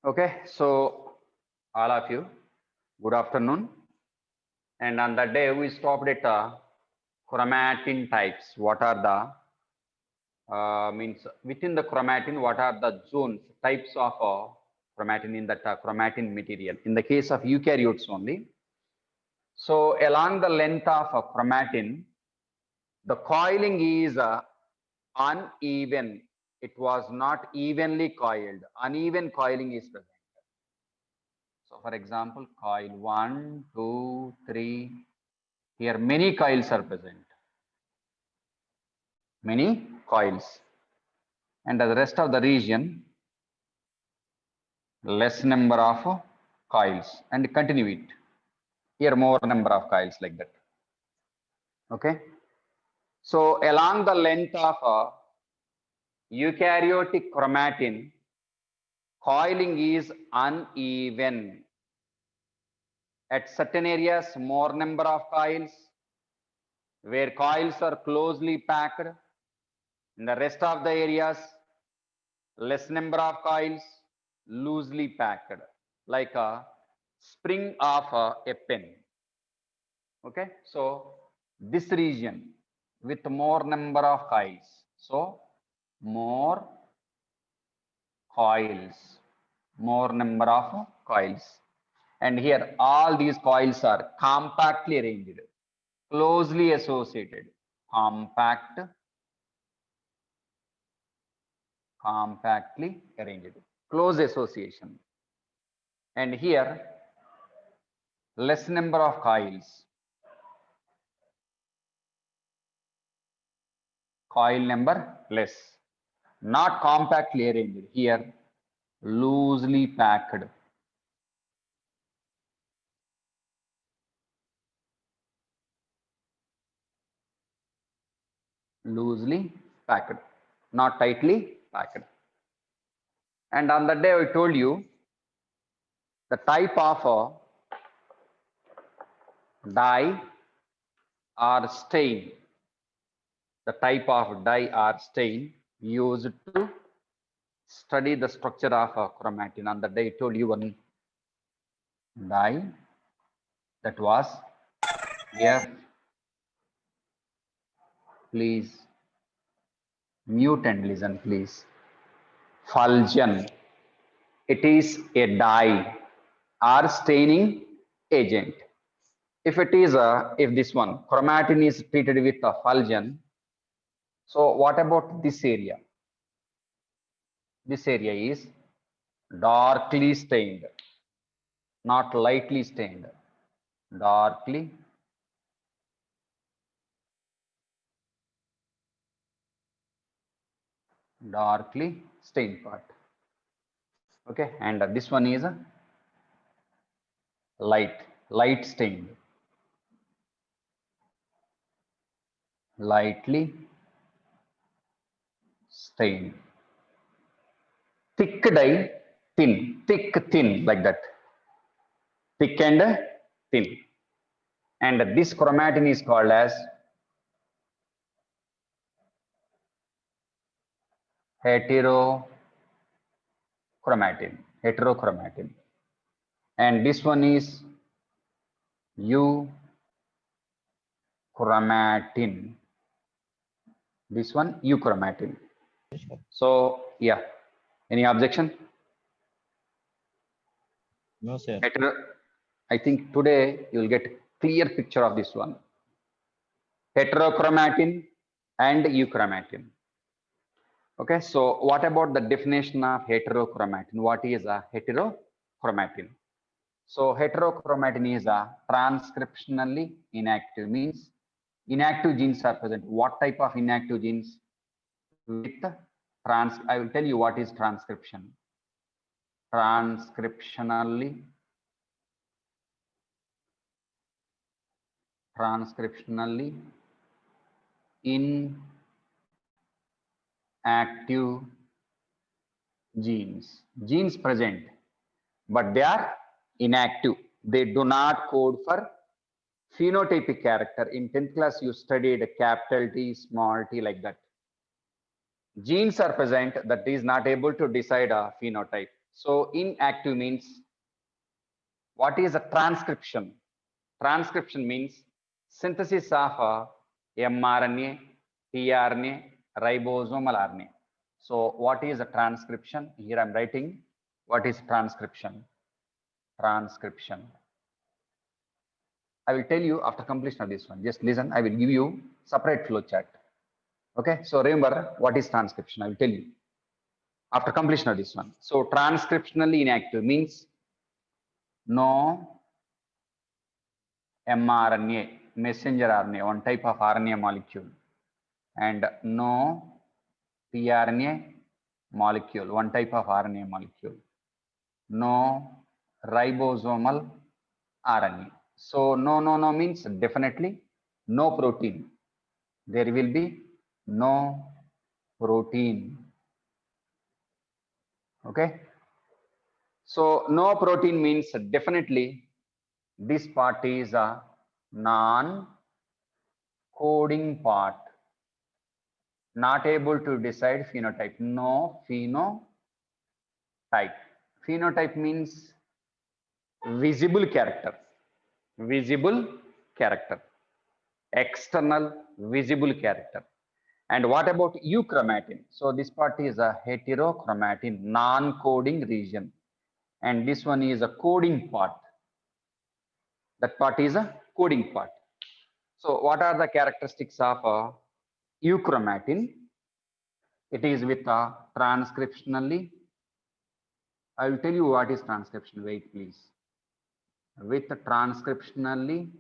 Okay, so all of you, good afternoon. And on that day, we stopped at chromatin types. What are the means within the chromatin? What are the zones, types of chromatin in that chromatin material? In the case of eukaryotes only. So along the length of chromatin, the coiling is uneven. It was not evenly coiled. Uneven coiling is present. So for example, coil 1, 2, 3, here many coils are present. Many coils. And the rest of the region, less number of coils. And continue it. Here more number of coils like that. Okay. So along the length of eukaryotic chromatin, coiling is uneven. At certain areas, more number of coils. Where coils are closely packed. In the rest of the areas, less number of coils, loosely packed, like a spring of a pen. Okay, so this region with more number of coils. So more coils, more number of coils. And here all these coils are compactly arranged, closely associated, compactly arranged, close association. And here less number of coils, coil number less, not compactly arranged, here loosely packed. Loosely packed, not tightly packed. And on that day I told you the type of dye or stain, the type of dye or stain used to study the structure of chromatin. On that day I told you one dye, that was F. Please mute and listen, please. Fulgen. It is a dye or staining agent. If it is if this one chromatin is treated with a fulgen, so what about this area? This area is darkly stained, not lightly stained, darkly stained part. Okay, and this one is light stained, lightly stained. Thick dye, thin, thick, thin, like that. Thick and thin. And this chromatin is called as heterochromatin. And this one is euchromatin. This one euchromatin. So yeah, any objection? No, sir. I think today you will get clear picture of this one. Heterochromatin and euchromatin. Okay, so what about the definition of heterochromatin? What is a heterochromatin? So heterochromatin is a transcriptionally inactive, means inactive genes are present. What type of inactive genes? With I will tell you what is transcription. Transcriptionally inactive genes. Genes present, but they are inactive. They do not code for phenotypic character. In 10th class, you studied capital T, small t, like that. Genes are present that is not able to decide a phenotype. So inactive means, what is a transcription? Transcription means synthesis of mRNA, tRNA, ribosomal RNA. So what is a transcription? Here I'm writing what is transcription. Transcription. I will tell you after completion of this one. Just listen, I will give you separate flow chart. Okay, so remember what is transcription, I will tell you after completion of this one. So transcriptionally inactive means no mRNA, messenger RNA, one type of RNA molecule, and no tRNA molecule, one type of RNA molecule, no ribosomal RNA. So no means definitely no protein. There will be no protein. Okay. So no protein means definitely this part is a non-coding part, not able to decide phenotype. No phenotype. Phenotype means visible character. Visible character. External visible character. And what about euchromatin? So this part is a heterochromatin, non-coding region. And this one is a coding part. That part is a coding part. So what are the characteristics of euchromatin? It is with a transcriptionally. I will tell you what is transcription. Wait, please. With a transcriptionally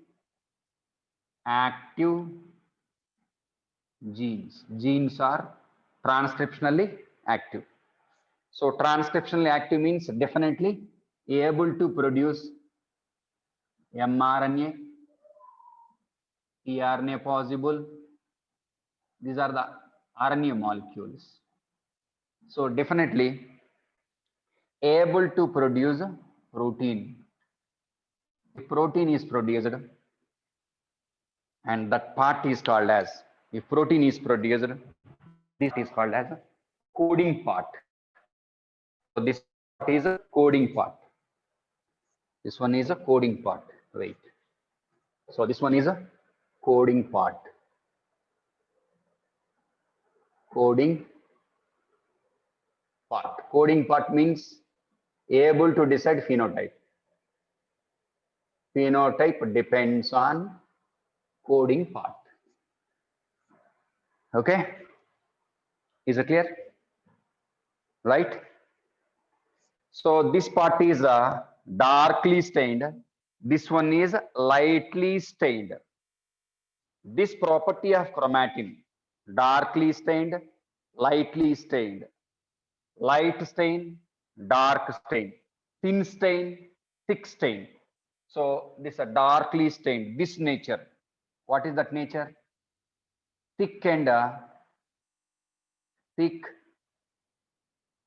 active genes. Genes are transcriptionally active. So transcriptionally active means definitely able to produce mRNA, tRNA possible. These are the RNA molecules. So definitely able to produce protein. If protein is produced, and that part is called as, if protein is produced, this is called as a coding part. So this is a coding part. This one is a coding part. Wait. So this one is a coding part. Coding part. Coding part means able to decide phenotype. Phenotype depends on coding part. Okay. Is it clear? Right? So this part is darkly stained. This one is lightly stained. This property of chromatin, darkly stained, lightly stained, light stain, dark stain, thin stain, thick stain. So this is darkly stained. This nature, what is that nature? Thick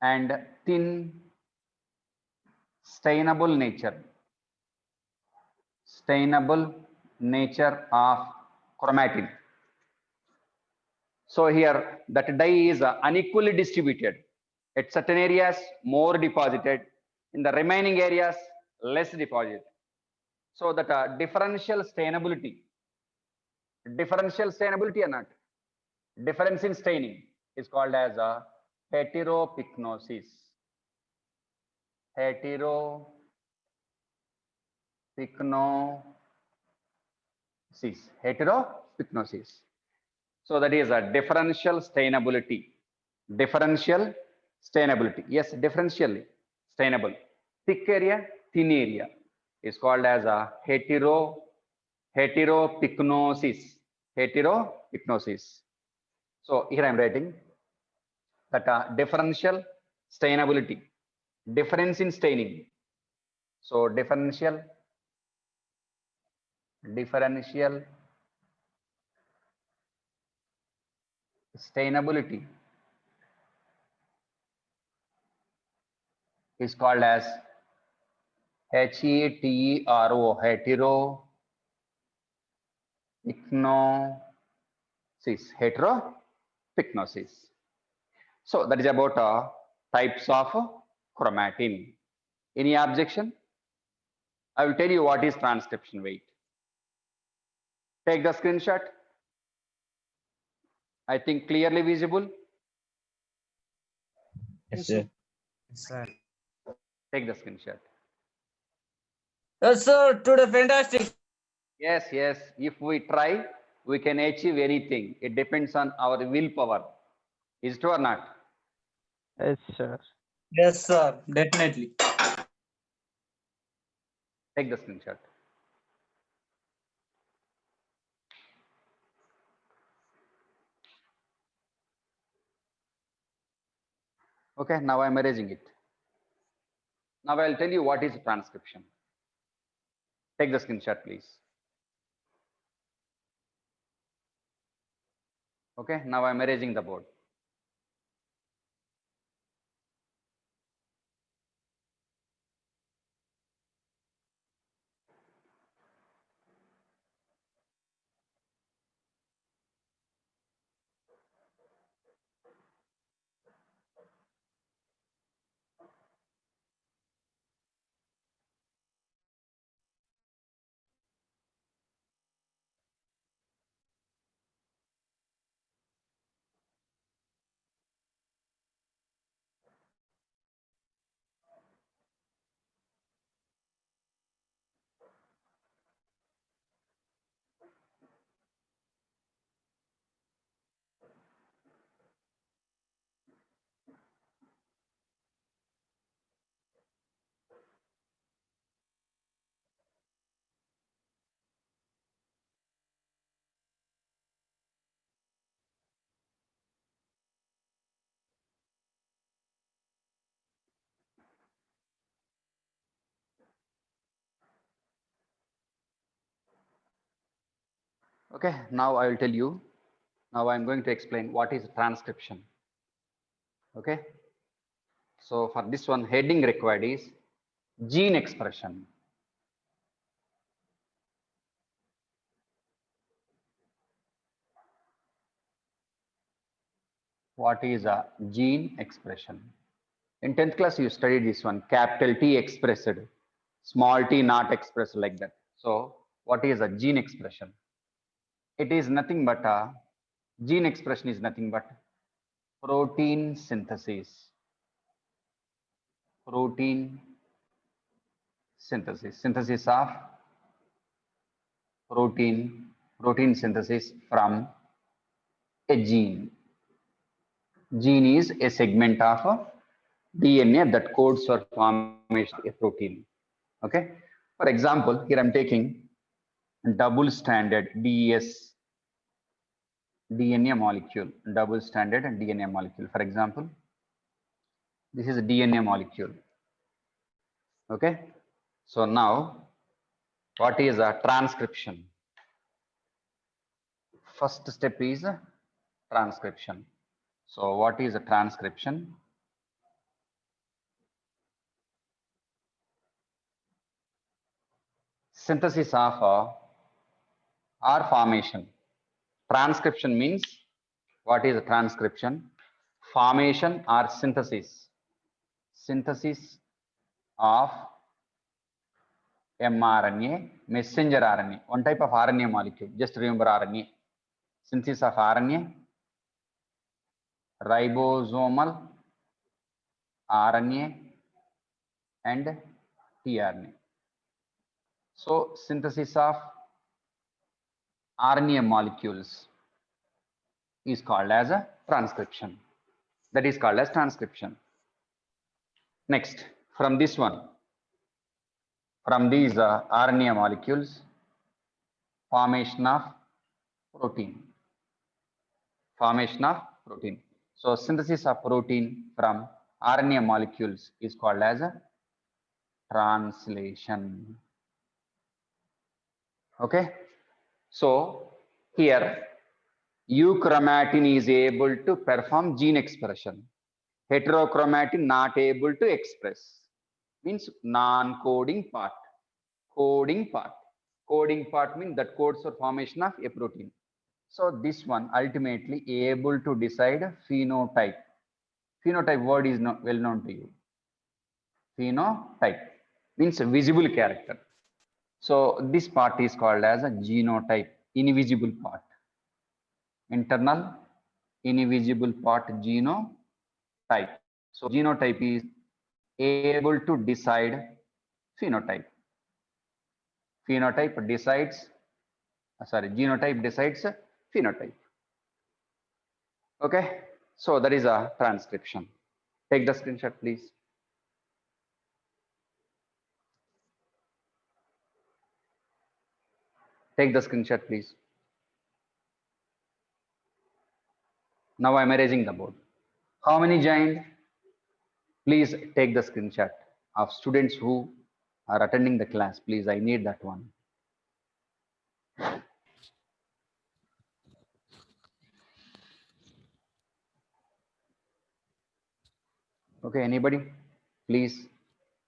and thin stainable nature. Stainable nature of chromatin. So here that dye is unequally distributed. At certain areas more deposited, in the remaining areas less deposited. So that differential stainability or not, difference in staining is called as a heteropyknosis. Heteropyknosis. Heteropyknosis. So that is a differential stainability. Differential stainability. Yes, differentially stainable. Thick area, thin area is called as a heteropyknosis. Heteropyknosis. So here I am writing that differential stainability. Difference in staining. So differential stainability is called as HETERO, heteropyknosis. So that is about types of chromatin. Any objection? I will tell you what is transcription. Wait. Take the screenshot. I think clearly visible. Yes, sir. Sir. Take the screenshot. Yes, sir. Today, fantastic. Yes, yes. If we try, we can achieve anything. It depends on our willpower. Is it or not? Yes, sir. Yes, sir. Definitely. Take the screenshot. Okay, now I'm erasing it. Now I'll tell you what is transcription. Take the screenshot, please. Okay, now I'm erasing the board. Okay, now I will tell you. Now I'm going to explain what is transcription. Okay. So for this one, heading required is gene expression. What is a gene expression? In 10th class, you studied this one, capital T expressed, small t not expressed like that. So what is a gene expression? It is nothing but a gene expression is nothing but protein synthesis. Protein synthesis. Synthesis of protein synthesis from a gene. Gene is a segment of a DNA that codes for formation of a protein. Okay. For example, here I'm taking double stranded DES DNA molecule, double stranded DNA molecule. For example, this is a DNA molecule. Okay. So now, what is a transcription? First step is transcription. So what is a transcription? Synthesis of or formation. Transcription means, what is a transcription? Formation or synthesis. Synthesis of mRNA, messenger RNA, one type of RNA molecule. Just remember RNA. Synthesis of RNA, ribosomal RNA, and tRNA. So synthesis of RNA molecules is called as a transcription. That is called as transcription. Next, from this one, from these RNA molecules, formation of protein. Formation of protein. So synthesis of protein from RNA molecules is called as a translation. Okay. So here euchromatin is able to perform gene expression. Heterochromatin not able to express. Means non-coding part. Coding part. Coding part means that codes for formation of a protein. So this one ultimately able to decide phenotype. Phenotype word is well known to you. Phenotype means a visible character. So this part is called as a genotype, invisible part. Internal invisible part, genotype. So genotype is able to decide phenotype. Phenotype decides, genotype decides phenotype. Okay, so that is a transcription. Take the screenshot, please. Take the screenshot, please. Now I'm erasing the board. How many joined? Please take the screenshot of students who are attending the class. Please, I need that one. Okay, anybody? Please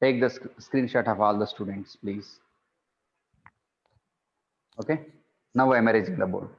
take the screenshot of all the students, please. Okay, now I'm erasing the board.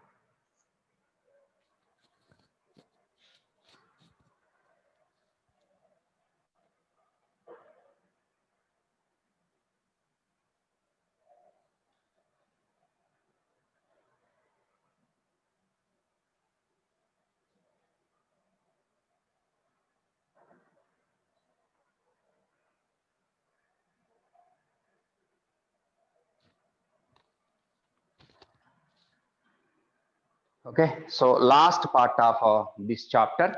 Okay, so last part of this chapter,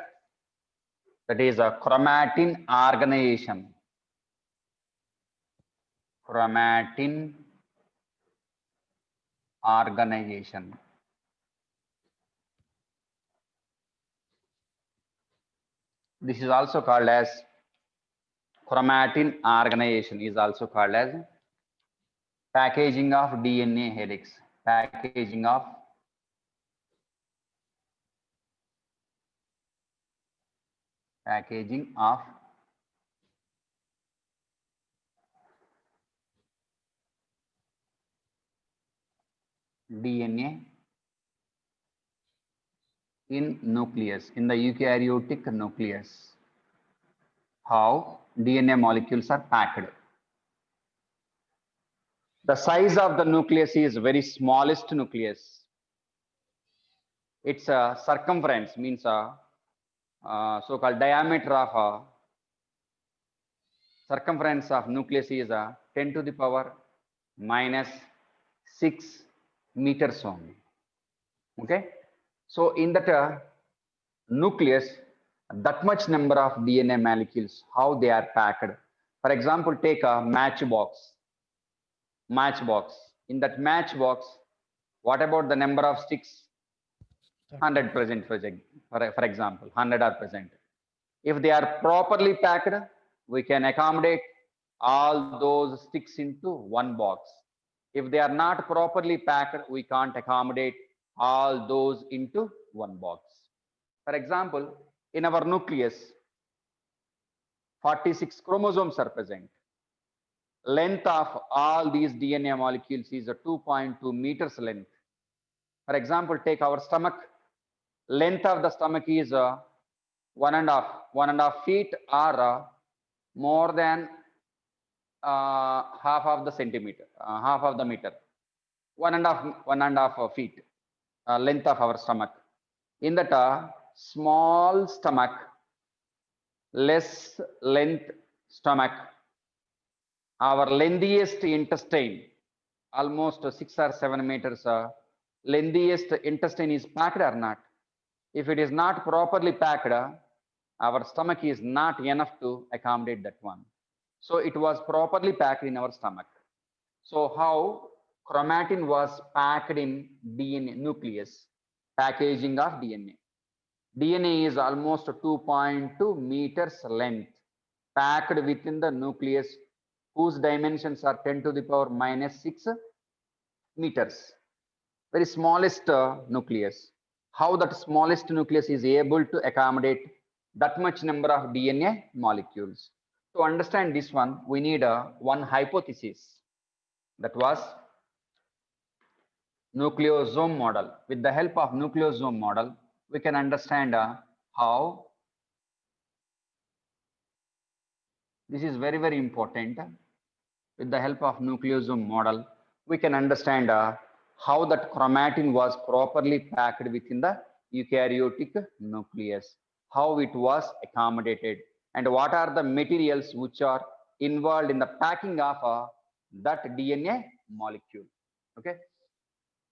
that is a chromatin organization. Chromatin organization. This is also called as chromatin organization, is also called as packaging of DNA helix. Packaging of DNA in nucleus, in the eukaryotic nucleus. How DNA molecules are packed. The size of the nucleus is very smallest nucleus. Its circumference means so-called diameter of circumference of nucleus is 10 to the power minus 6 meters only. Okay, so in that nucleus, that much number of DNA molecules, how they are packed. For example, take a matchbox. In that matchbox, what about the number of sticks? 100 present, for example, 100 are present. If they are properly packed, we can accommodate all those sticks into one box. If they are not properly packed, we can't accommodate all those into one box. For example, in our nucleus, 46 chromosomes are present. Length of all these DNA molecules is a 2.2 meters length. For example, take our stomach. Length of the stomach is 1.5 feet or more than half of the centimeter, half of the meter. 1.5 feet length of our stomach. In that small stomach, less length stomach, our lengthiest intestine, almost 6 or 7 meters, lengthiest intestine is packed or not? If it is not properly packed, our stomach is not enough to accommodate that one. So it was properly packed in our stomach. So how chromatin was packed in DNA nucleus, packaging of DNA. DNA is almost 2.2 meters length, packed within the nucleus, whose dimensions are 10 to the power minus 6 meters. Very smallest nucleus. How that smallest nucleus is able to accommodate that much number of DNA molecules. To understand this one, we need one hypothesis, that was nucleosome model. With the help of nucleosome model, we can understand how This is very, very important. With the help of nucleosome model, we can understand how that chromatin was properly packed within the eukaryotic nucleus, how it was accommodated, and what are the materials which are involved in the packing of that DNA molecule. Okay.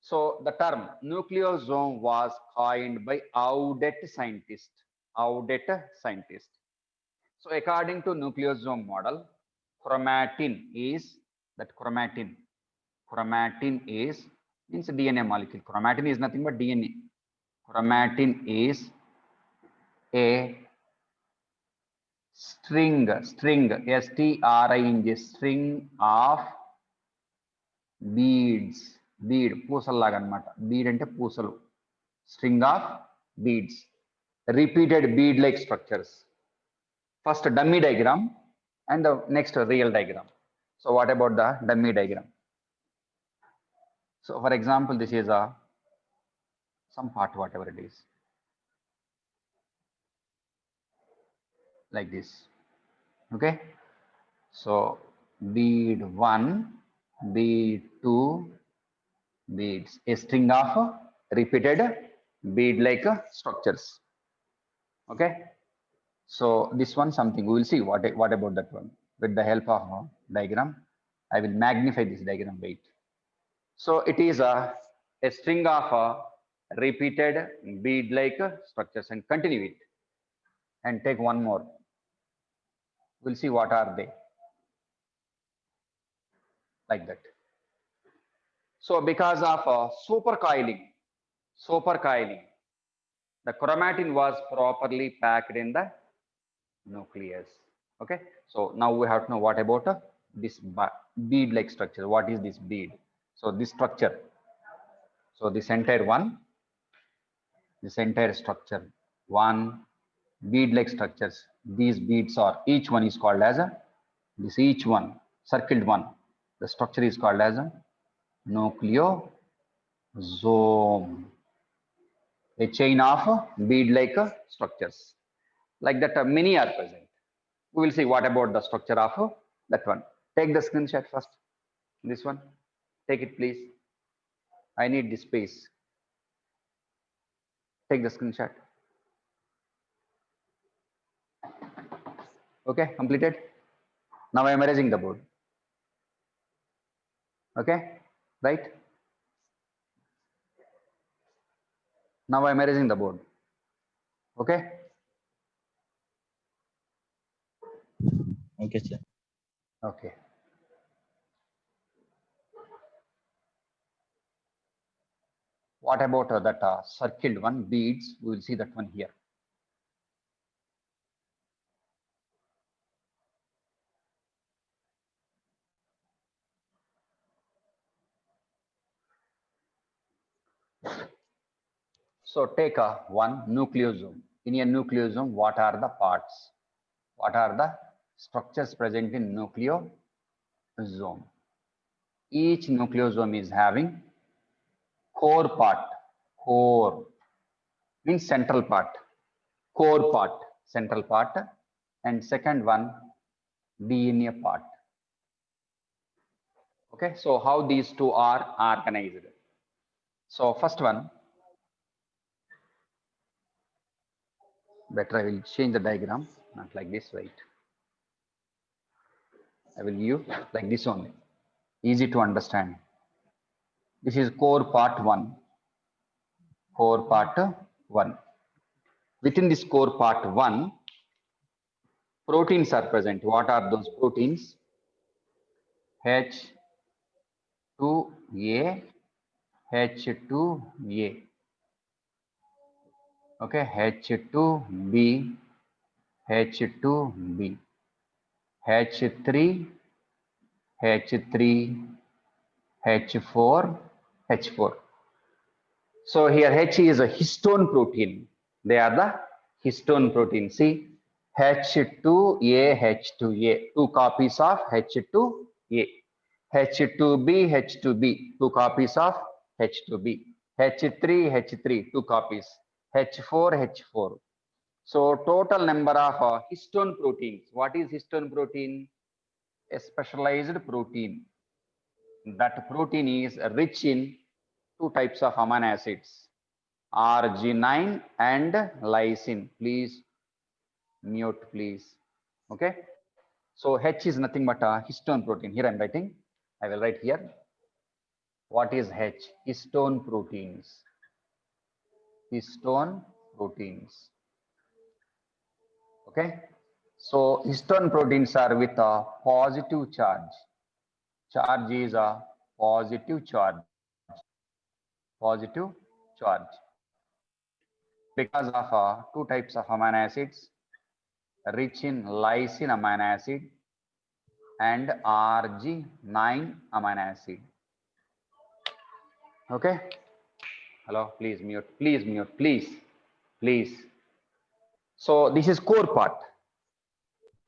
So the term nucleosome was coined by Audet scientist. Audet scientist. So according to nucleosome model, chromatin is that chromatin is means DNA molecule. Chromatin is nothing but DNA. Chromatin is a string, S-T-R-I-N-G, string of beads. Bead, పూసలు లాగా అన్నమాట. Bead అంటే పూసలు. String of beads. Repeated bead-like structures. First dummy diagram and the next real diagram. So what about the dummy diagram? So for example, this is some part, whatever it is, like this. Okay. So bead 1, bead 2, beads, a string of repeated bead-like structures. Okay. So this one something we will see what about that one. With the help of diagram, I will magnify this diagram. Wait. So it is a string of repeated bead-like structures, and continue it and take one more. We'll see what are they, like that. So because of supercoiling, the chromatin was properly packed in the nucleus. Okay. So now we have to know what about this bead-like structure. What is this bead? So this structure. So this entire structure, one bead-like structures. These beads are, each one is called as each one, circled one. The structure is called as a nucleosome. A chain of bead-like structures. Like that, many are present. We will see what about the structure of that one. Take the screenshot first. This one. Take it, please. I need this space. Take the screenshot. Okay, completed. Now I am erasing the board. Okay, right? Now I am erasing the board. Okay. Okay, sir. Okay. What about that circled one, beads? We will see that one here. So take one nucleosome. In a nucleosome, what are the parts? What are the structures present in nucleosome? Each nucleosome is having core part. Core means central part. Core part, central part, and second one, DNA part. Okay, so how these two are organized? So first one, better I will change the diagram, not like this, right? I will use like this only, easy to understand. This is core part 1. Core part 1. Within this core part 1, proteins are present. What are those proteins? H2A, H2A. Okay, H2B, H2B, H3, H3, H4, H4. So here H is a histone protein. They are the histone protein. See, H2A, H2A, 2 copies of H2A. H2B, H2B, 2 copies of H2B. H3, H3, 2 copies. H4, H4. So total number of histone proteins. What is histone protein? A specialized protein. That protein is rich in two types of amino acids, arginine and lysine. Please mute, please. Okay. So H is nothing but a histone protein. Here I'm writing. I will write here. What is H? Histone proteins. Histone proteins. Okay. So histone proteins are with a positive charge. Charge is a positive charge. Positive charge. Because of two types of amino acids, rich in lysine amino acid and Arg9 amino acid. Okay. Hello, please mute, please. So this is core part.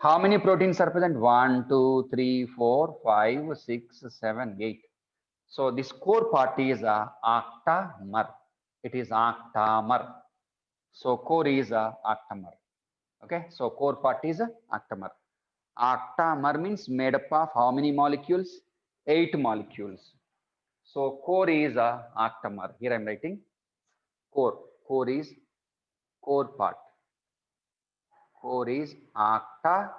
How many proteins are present? 1, 2, 3, 4, 5, 6, 7, 8. So this core part is a octamer. It is octamer. So core is a octamer. Okay. So core part is a octamer. Octamer means made up of how many molecules? 8 molecules. So core is a octamer. Here I am writing core. Core is core part. Core is octamer.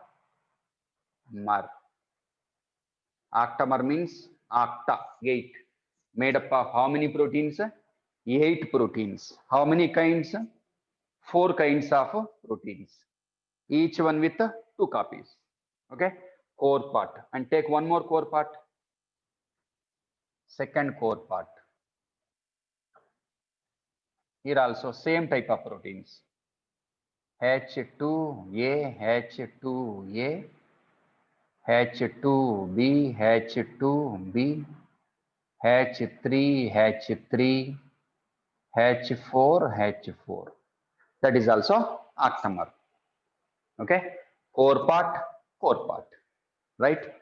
Octamer means octa, 8. Made up of how many proteins? 8 proteins. How many kinds? 4 kinds of proteins. Each one with 2 copies. Okay. Core part. And take one more core part. Second core part. Here also same type of proteins. H2A, H2A, H2B, H2B, H3, H3, H4, H4. That is also octamer. Okay. Core part, right?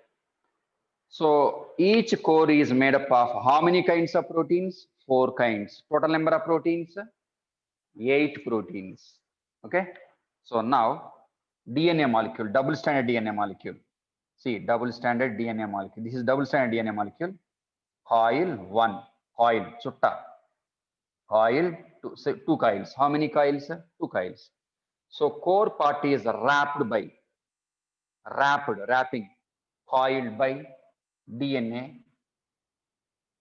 So each core is made up of how many kinds of proteins? 4 kinds. Total number of proteins? 8 proteins. Okay. So now DNA molecule, double stranded DNA molecule. See, double stranded DNA molecule. This is double stranded DNA molecule. Coil 1, coil, chutta. Coil 2, so 2 coils. How many coils? 2 coils. So core part is wrapping, coiled by DNA.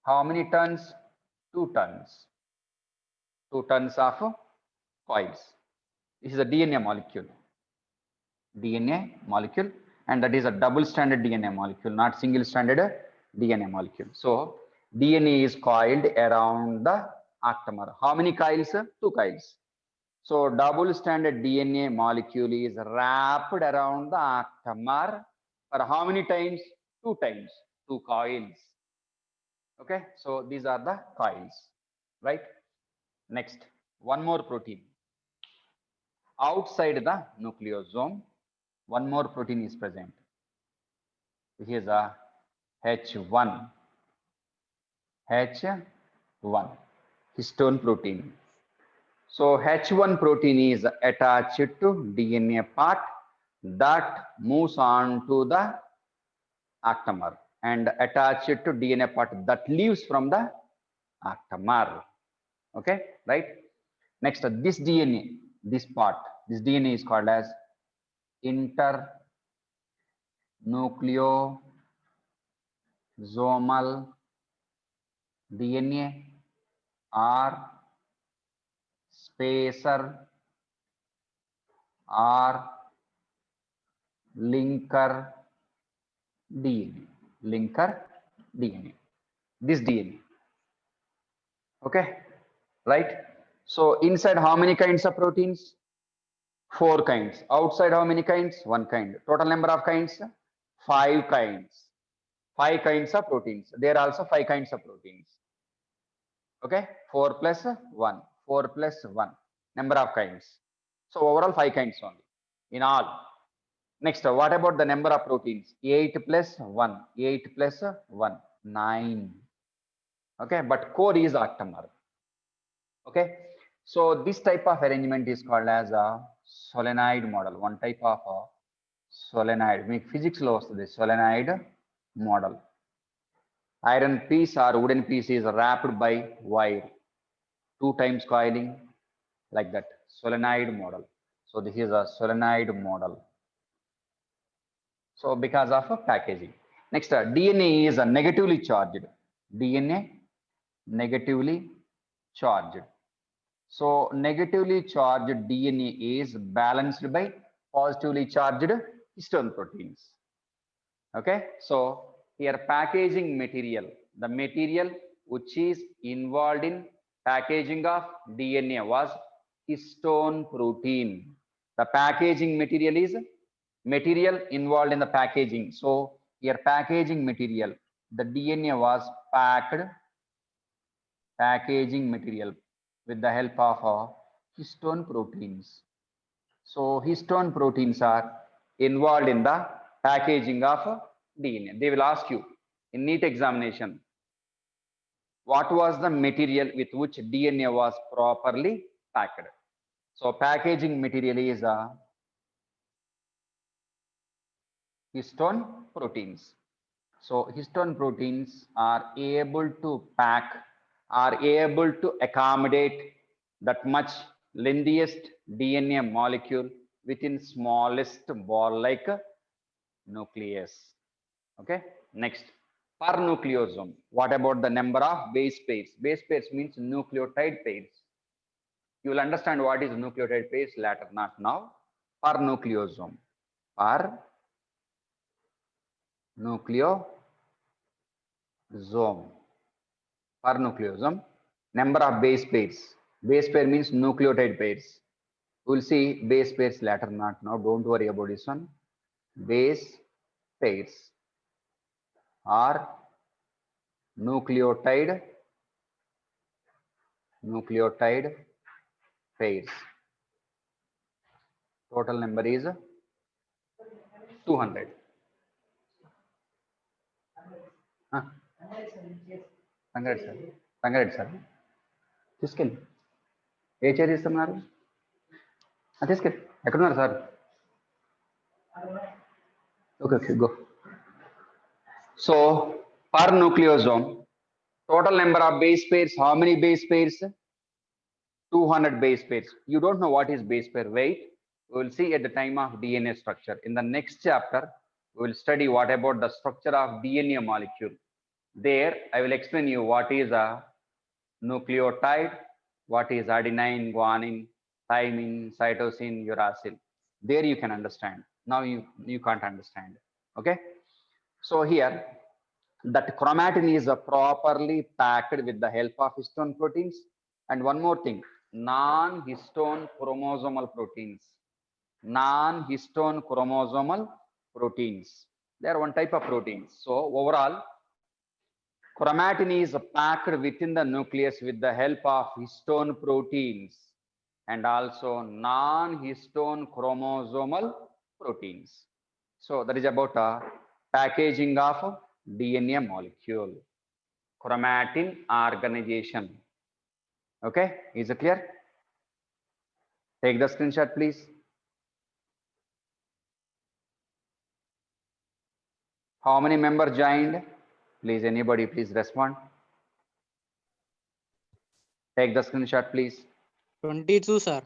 How many tons? 2 tons. 2 tons of coils. This is a DNA molecule. And that is a double stranded DNA molecule, not single stranded DNA molecule. So DNA is coiled around the octamer. How many coils? 2 coils. So double stranded DNA molecule is wrapped around the octamer for how many times? 2 times, 2 coils. Okay, so these are the coils, right? Next, one more protein. Outside the nucleosome, one more protein is present. This is a H1, histone protein. So H1 protein is attached to DNA part that moves on to the octamer and attached to DNA part that leaves from the octamer. Okay, right? Next, this DNA, this DNA is called as internucleosomal DNA or spacer or linker DNA. This DNA. Okay, right? So inside how many kinds of proteins? 4 kinds. Outside how many kinds? 1 kind. Total number of kinds? 5 kinds. 5 kinds of proteins. There are also 5 kinds of proteins. Okay, 4 plus 1. 4 plus 1. Number of kinds. So overall 5 kinds only in all. Next, what about the number of proteins? 8 plus 1. 8 plus 1. 9. Okay, but core is octamer. Okay, so this type of arrangement is called as a solenoid model, one type of solenoid. మీకు physics లో వస్తుంది solenoid model. Iron piece or wooden piece is wrapped by wire, 2 times coiling, like that, solenoid model. So this is a solenoid model. So because of packaging. Next, DNA is negatively charged. DNA negatively charged. So negatively charged DNA is balanced by positively charged histone proteins. Okay, so here packaging material, the material which is involved in packaging of DNA was histone protein. The packaging material is material involved in the packaging. So here packaging material, the DNA was packed, packaging material with the help of histone proteins. So histone proteins are involved in the packaging of DNA. They will ask you in NEET examination, what was the material with which DNA was properly packed? So packaging material is histone proteins. So histone proteins are able to pack, are able to accommodate that much lengthiest DNA molecule within smallest ball-like nucleus. Okay, next, per nucleosome. What about the number of base pairs? Base pairs means nucleotide pairs. You will understand what is nucleotide pairs later, not now. Per nucleosome. Per nucleosome. Per nucleosome. Number of base pairs. Base pair means nucleotide pairs. We'll see base pairs later, not now. Don't worry about this one. Base pairs are nucleotide pairs. Total number is 200. Rangareddy sir తీసుకెళ్ళి ఏ chair ఇస్తున్నారు తీసుకెళ్ళి ఎక్కడున్నారు sir okay okay go so per nucleosome total number of base pairs, how many base pairs? 200 base pairs. You don't know what is base pair. Wait, we will see at the time of DNA structure. In the next chapter we will study what about the structure of DNA molecule. There I will explain you what is a nucleotide, what is adenine, guanine, thymine, cytosine, uracil. There you can understand. Now you can't understand. Okay, so here that chromatin is properly packed with the help of histone proteins. And one more thing, non-histone chromosomal proteins. Non-histone chromosomal proteins, they are one type of proteins. So overall chromatin is packed within the nucleus with the help of histone proteins and also non-histone chromosomal proteins. So that is about packaging of DNA molecule, chromatin organization. Okay, is it clear? Take the screenshot, please. How many members joined? Please, anybody, please respond. Take the screenshot, please. 22, sir.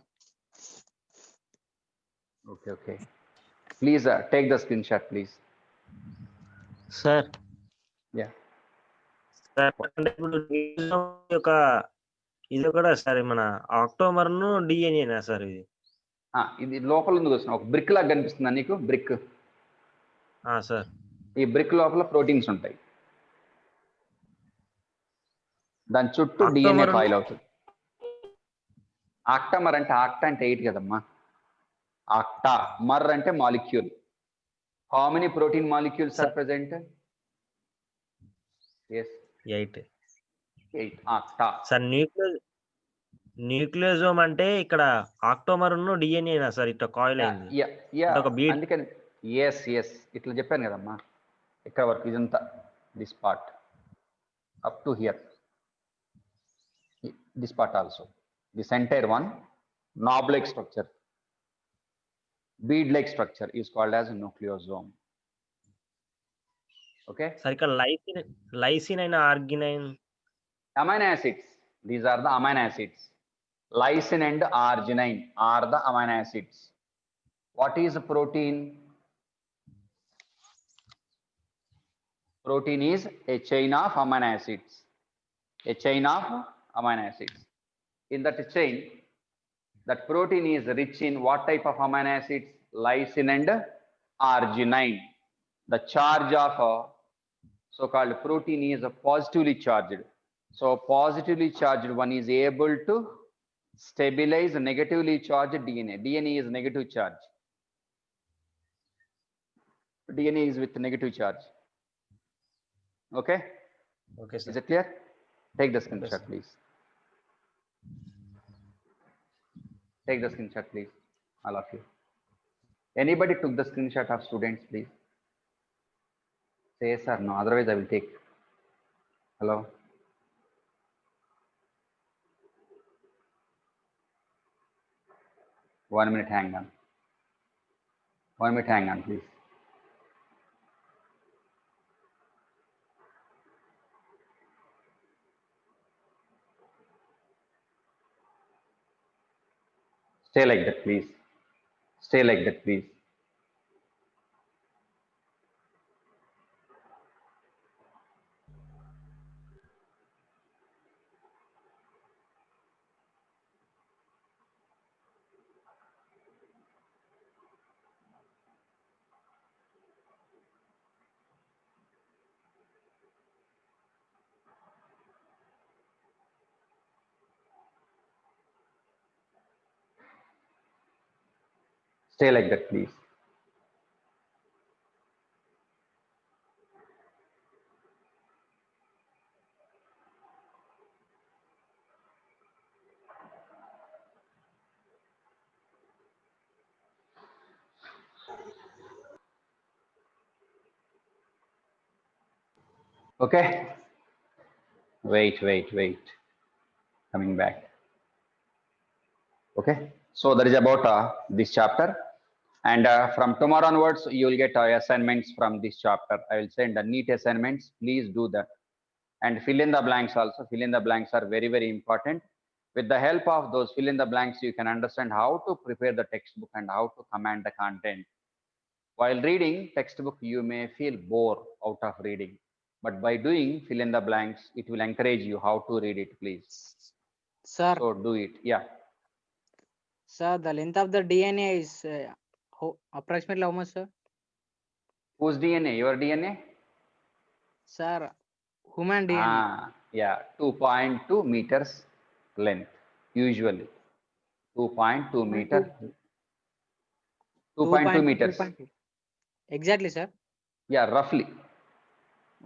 Okay, okay. Please take the screenshot, please. Sir Yeah. Sir అంటే ఇప్పుడు యొక్క ఇది కూడా sir మన October ను డిఎన్ఏనా sir ఇది ఇది లోపల ఉంది చూసిన ఒక బ్రిక్ లాగా కనిపిస్తుందా నీకు? బ్రిక్. సార్ ఈ బ్రిక్ లోపల ప్రోటీన్స్ ఉంటాయి, దాని చుట్టూ డిఎన్ఏ కాయిల్ అవుతుంది. ఆక్టామర్ అంటే ఆక్టా అంటే 8 కదమ్మా. ఆక్టా మర్ అంటే molecule. How many protein molecules are present? Yes. 8. Octa. Sir nucleosome అంటే ఇక్కడ ఆక్టోమర్ ను డిఎన్ఏనా సార్ ఇట్లా కాయిల్ అయింది. అందుకని ఎస్ ఇట్లా చెప్పాను కదమ్మా. ఇక్కడ వరకు ఇదంతా this part up to hear, this part also, this entire one knob-like structure. bead-like structure is called as nucleosome. Okay. Sir ఇక్కడ లైసిన్ అయిన ఆర్గినైన్ Amino acids. These are the amino acids. Lysine and arginine are the amino acids. What is a protein? Protein is a chain of amino acids. A chain of amino acids. In that chain, that protein is rich in what type of amino acids? Lysine and arginine. The charge of a so-called protein is positively charged. So positively charged one is able to stabilize negatively charged DNA. DNA is negative charge. DNA is with negative charge. Okay? Okay Is sir it clear? Take the screenshot, please. Take the screenshot, please. All of you. Anybody took the screenshot of students, please? Say yes or no. Otherwise, I will take. Hello? One minute, hang on. 1 minute, hang on, please. Stay like that, please. Stay like that, please. Stay like that, please. Okay. Wait. Coming back. Okay. So that is about this chapter. And from tomorrow onwards, you will get assignments from this chapter. I will send neat assignments. Please do that. And fill in the blanks also. Fill in the blanks are very, very important. With the help of those fill in the blanks, you can understand how to prepare the textbook and how to command the content. While reading textbook, you may feel bored out of reading. But by doing fill in the blanks, it will encourage you how to read it, please. Sir, So do it. Yeah. sir, the length of the DNA is approximately how much, sir? Whose DNA? Your DNA? Sir, human DNA. Yeah, 2.2 meters length, usually. 2.2 meter. 2.2 meters. 2.2. Exactly, sir. Yeah, roughly.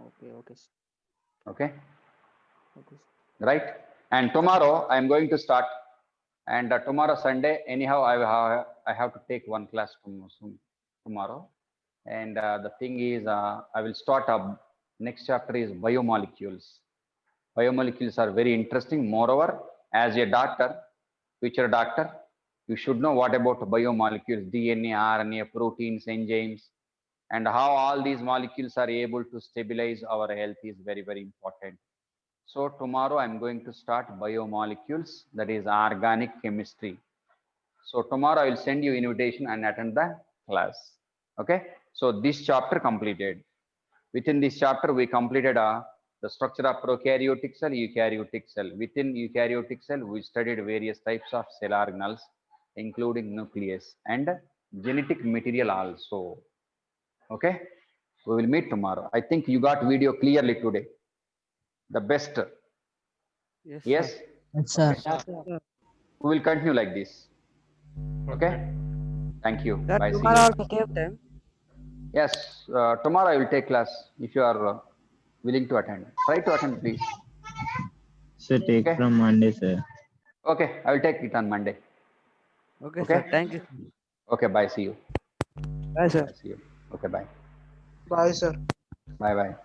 Okay, sir. Okay. Okay, sir. Right. And tomorrow I am going to start. And tomorrow Sunday, anyhow, I have to take one class tomorrow. And the thing is, I will start up. Next chapter is biomolecules. Biomolecules are very interesting. Moreover, as a doctor, future doctor, you should know what about biomolecules, DNA, RNA, proteins, enzymes, and how all these molecules are able to stabilize our health is very, very important. So tomorrow I'm going to start biomolecules, that is organic chemistry. So tomorrow I will send you invitation and attend the class. Okay. So this chapter completed. Within this chapter, we completed the structure of prokaryotic cell, eukaryotic cell. Within eukaryotic cell, we studied various types of cell organelles, including nucleus and genetic material also. Okay. We will meet tomorrow. I think you got video clearly today. The best. Yes. Sir. Okay. We will continue like this. Okay. Thank you. Sir, Bye. See tomorrow you. also same time. Yes. Tomorrow I will take class if you are willing to attend. Try to attend, please. So take Okay. from Monday, sir. Okay. I will take it on Monday. Okay, Okay. sir. Thank you. Okay. Bye. See you. Bye, sir. See you. Okay. Bye. Bye, sir. Bye.